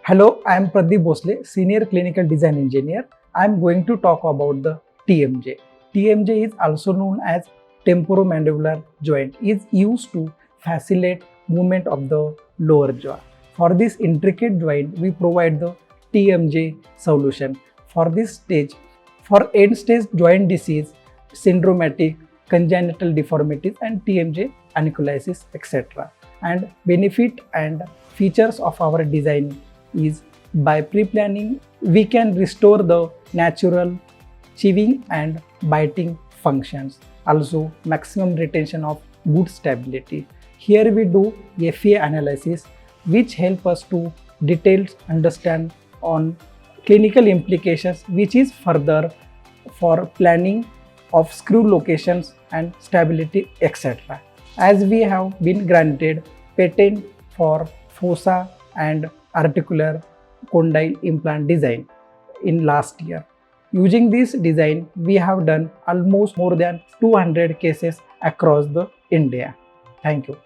Hello, I am Pradip Bhosle, Senior Clinical Design Engineer. I am going to talk about the TMJ. TMJ is also known as Temporo Mandibular Joint. It is used to facilitate movement of the lower jaw. For this intricate joint, we provide the TMJ solution. For this stage, for end-stage joint disease, syndromic, congenital deformities and TMJ ankylosis, etc. And benefit and features of our design is by pre-planning, we can restore the natural chewing and biting functions. Also, maximum retention of good stability. Here we do FEA analysis, which help us to detailed understand on clinical implications, which is further for planning of screw locations and stability, etc. As we have been granted patent for FOSSA and articular condyle implant design in last year. Using this design, we have done almost more than 200 cases across the India. Thank you.